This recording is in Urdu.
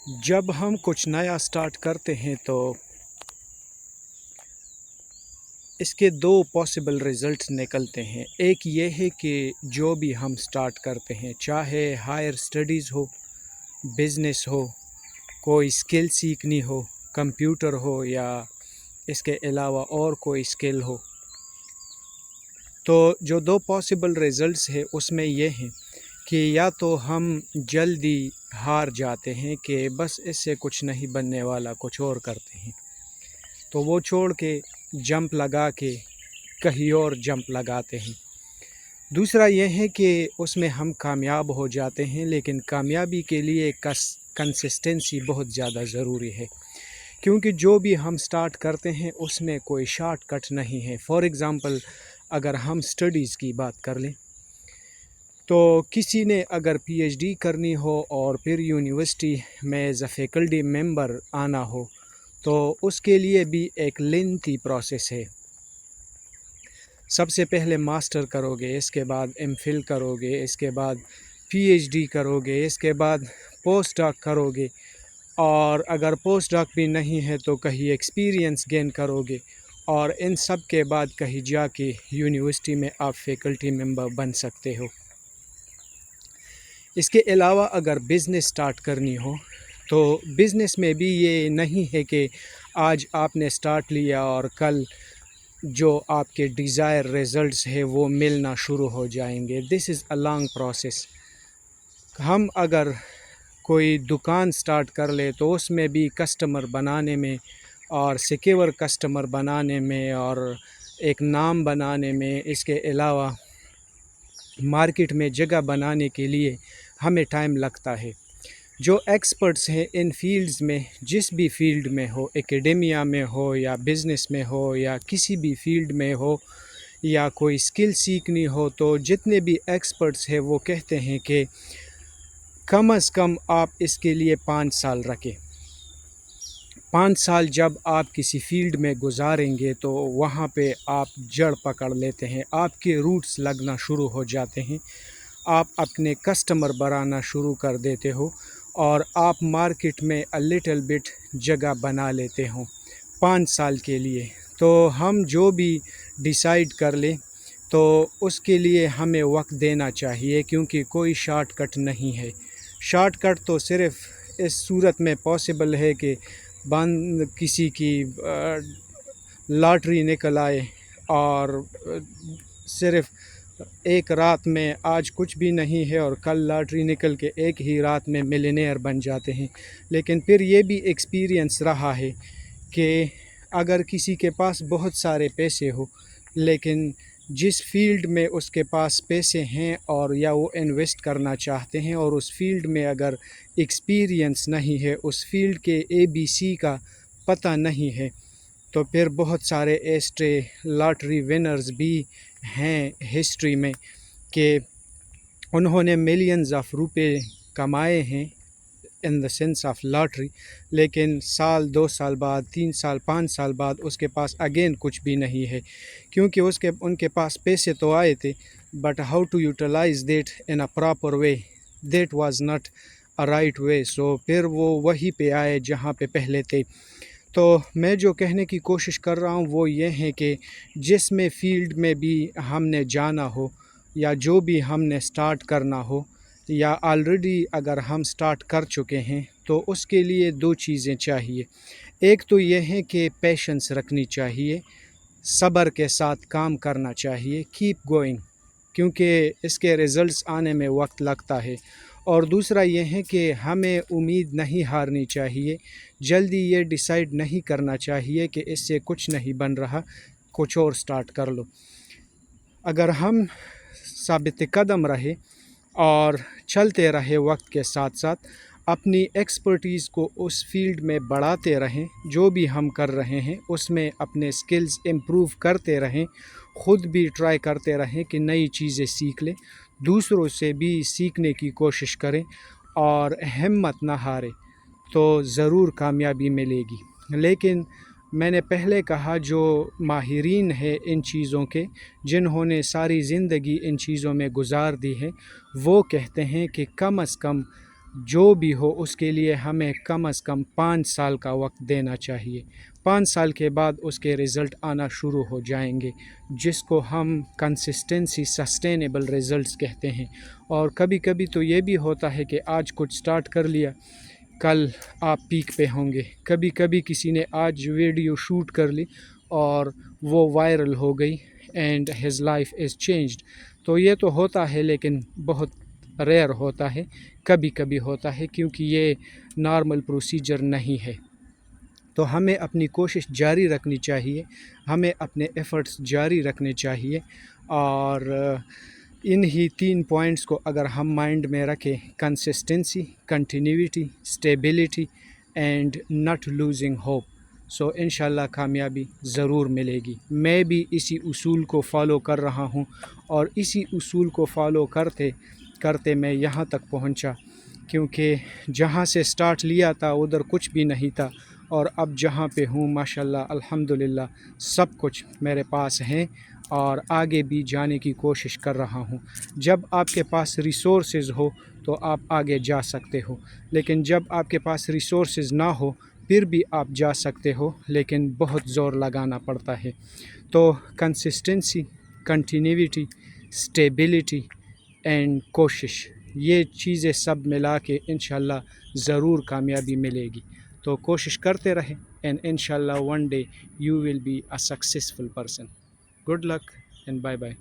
جب ہم کچھ نیا سٹارٹ کرتے ہیں تو اس کے دو پاسبل رزلٹس نکلتے ہیں۔ ایک یہ ہے کہ جو بھی ہم سٹارٹ کرتے ہیں، چاہے ہائر اسٹڈیز ہو، بزنس ہو، کوئی سکل سیکھنی ہو، کمپیوٹر ہو یا اس کے علاوہ اور کوئی سکل ہو، تو جو دو پاسبل رزلٹس ہے اس میں یہ ہیں کہ یا تو ہم جلدی ہار جاتے ہیں کہ بس اس سے کچھ نہیں بننے والا، کچھ اور کرتے ہیں، تو وہ چھوڑ کے جمپ لگا کے کہیں اور جمپ لگاتے ہیں۔ دوسرا یہ ہے کہ اس میں ہم کامیاب ہو جاتے ہیں، لیکن کامیابی کے لیے کنسسٹنسی بہت زیادہ ضروری ہے، کیونکہ جو بھی ہم سٹارٹ کرتے ہیں اس میں کوئی شارٹ کٹ نہیں ہے۔ فار ایگزامپل اگر ہم سٹڈیز کی بات کر لیں تو کسی نے اگر پی ایچ ڈی کرنی ہو اور پھر یونیورسٹی میں ایز اے فیکلٹی ممبر آنا ہو تو اس کے لیے بھی ایک لینتھی پروسیس ہے۔ سب سے پہلے ماسٹر کرو گے، اس کے بعد ایم فل کرو گے، اس کے بعد پی ایچ ڈی کرو گے، اس کے بعد پوسٹ ڈاک کرو گے، اور اگر پوسٹ ڈاک بھی نہیں ہے تو کہیں ایکسپیرینس گین کرو گے، اور ان سب کے بعد کہیں جا کے یونیورسٹی میں آپ فیکلٹی ممبر بن سکتے ہو۔ اس کے علاوہ اگر بزنس سٹارٹ کرنی ہو تو بزنس میں بھی یہ نہیں ہے کہ آج آپ نے سٹارٹ لیا اور کل جو آپ کے ڈیزائر ریزلٹس ہے وہ ملنا شروع ہو جائیں گے۔ دس از اے لانگ پروسیس۔ ہم اگر کوئی دکان سٹارٹ کر لے تو اس میں بھی کسٹمر بنانے میں اور سیکیور کسٹمر بنانے میں اور ایک نام بنانے میں، اس کے علاوہ مارکیٹ میں جگہ بنانے کے لیے ہمیں ٹائم لگتا ہے۔ جو ایکسپرٹس ہیں ان فیلڈز میں، جس بھی فیلڈ میں ہو، اکیڈیمیا میں ہو یا بزنس میں ہو یا کسی بھی فیلڈ میں ہو یا کوئی سکل سیکھنی ہو، تو جتنے بھی ایکسپرٹس ہیں وہ کہتے ہیں کہ کم از کم آپ اس کے لیے 5 سال رکھیں۔ 5 سال جب آپ کسی فیلڈ میں گزاریں گے تو وہاں پہ آپ جڑ پکڑ لیتے ہیں، آپ کے روٹس لگنا شروع ہو جاتے ہیں، آپ اپنے کسٹمر بنانا شروع کر دیتے ہو اور آپ مارکیٹ میں لٹل بٹ جگہ بنا لیتے ہوں 5 سال کے لیے۔ تو ہم جو بھی ڈیسائیڈ کر لیں تو اس کے لیے ہمیں وقت دینا چاہیے، کیونکہ کوئی شارٹ کٹ نہیں ہے۔ شارٹ کٹ تو صرف اس صورت میں پاسبل ہے کہ کسی کی لاٹری نکل آئے اور صرف ایک رات میں آج کچھ بھی نہیں ہے اور کل لاٹری نکل کے ایک ہی رات میں ملینئر بن جاتے ہیں۔ لیکن پھر یہ بھی ایکسپیرینس رہا ہے کہ اگر کسی کے پاس بہت سارے پیسے ہو لیکن جس فیلڈ میں اس کے پاس پیسے ہیں اور یا وہ انویسٹ کرنا چاہتے ہیں اور اس فیلڈ میں اگر ایکسپیرینس نہیں ہے، اس فیلڈ کے ABC کا پتہ نہیں ہے، تو پھر بہت سارے ایسے لاٹری ونرز بھی ہیں ہسٹری میں کہ انہوں نے ملینز آف روپے کمائے ہیں ان دا سینس آف لاٹری، لیکن سال 2 سال بعد 3 سال 5 سال بعد اس کے پاس اگین کچھ بھی نہیں ہے، کیونکہ ان کے پاس پیسے تو آئے تھے، but how to utilise that in a proper way, that was not a right way, so پھر وہ وہیں پہ آئے جہاں پہ پہلے تھے۔ تو میں جو کہنے کی کوشش کر رہا ہوں وہ یہ ہے کہ جس میں فیلڈ میں بھی ہم نے جانا ہو یا جو بھی ہم نے سٹارٹ کرنا ہو یا آلریڈی اگر ہم سٹارٹ کر چکے ہیں تو اس کے لیے 2 چیزیں چاہیے۔ ایک تو یہ ہے کہ پیشنس رکھنی چاہیے، صبر کے ساتھ کام کرنا چاہیے، کیپ گوئنگ، کیونکہ اس کے ریزلٹس آنے میں وقت لگتا ہے۔ اور دوسرا یہ ہے کہ ہمیں امید نہیں ہارنی چاہیے، جلدی یہ ڈیسائیڈ نہیں کرنا چاہیے کہ اس سے کچھ نہیں بن رہا، کچھ اور سٹارٹ کر لو۔ اگر ہم ثابت قدم رہے اور چلتے رہے وقت کے ساتھ ساتھ، اپنی ایکسپرٹیز کو اس فیلڈ میں بڑھاتے رہیں، جو بھی ہم کر رہے ہیں اس میں اپنے سکلز امپروو کرتے رہیں، خود بھی ٹرائی کرتے رہیں کہ نئی چیزیں سیکھ لیں، دوسروں سے بھی سیکھنے کی کوشش کریں اور ہمت نہ ہاریں تو ضرور کامیابی ملے گی۔ لیکن میں نے پہلے کہا جو ماہرین ہیں ان چیزوں کے، جنہوں نے ساری زندگی ان چیزوں میں گزار دی ہے، وہ کہتے ہیں کہ کم از کم جو بھی ہو اس کے لیے ہمیں کم از کم 5 سال کا وقت دینا چاہیے. 5 سال کے بعد اس کے رزلٹ آنا شروع ہو جائیں گے، جس کو ہم کنسسٹنسی سسٹینیبل رزلٹس کہتے ہیں. اور کبھی کبھی تو یہ بھی ہوتا ہے کہ آج کچھ سٹارٹ کر لیا، کل آپ پیک پہ ہوں گے. کبھی کبھی کسی نے آج ویڈیو شوٹ کر لی اور وہ وائرل ہو گئی and his life is changed. تو یہ تو ہوتا ہے لیکن بہت ریئر ہوتا ہے، کبھی کبھی ہوتا ہے، کیونکہ یہ نارمل پروسیجر نہیں ہے. تو ہمیں اپنی کوشش جاری رکھنی چاہیے، ہمیں اپنے ایفرٹس جاری رکھنے چاہیے. اور انہی 3 پوائنٹس کو اگر ہم مائنڈ میں رکھیں، consistency, continuity, stability and not losing hope, so انشاءاللہ کامیابی ضرور ملے گی. میں بھی اسی اصول کو فالو کر رہا ہوں اور اسی اصول کو فالو کرتے کرتے میں یہاں تک پہنچا، کیونکہ جہاں سے سٹارٹ لیا تھا ادھر کچھ بھی نہیں تھا، اور اب جہاں پہ ہوں ماشاءاللہ الحمدللہ سب کچھ میرے پاس ہیں اور آگے بھی جانے کی کوشش کر رہا ہوں. جب آپ کے پاس ریسورسز ہو تو آپ آگے جا سکتے ہو، لیکن جب آپ کے پاس ریسورسز نہ ہو پھر بھی آپ جا سکتے ہو، لیکن بہت زور لگانا پڑتا ہے. تو کنسسٹنسی، کنٹینیوٹی، اسٹیبلٹی اینڈ کوشش، یہ چیزیں سب ملا کے انشاءاللہ ضرور کامیابی ملے گی. تو کوشش کرتے رہیں اینڈ انشاءاللہ one day you will be a successful person. Good luck and bye bye.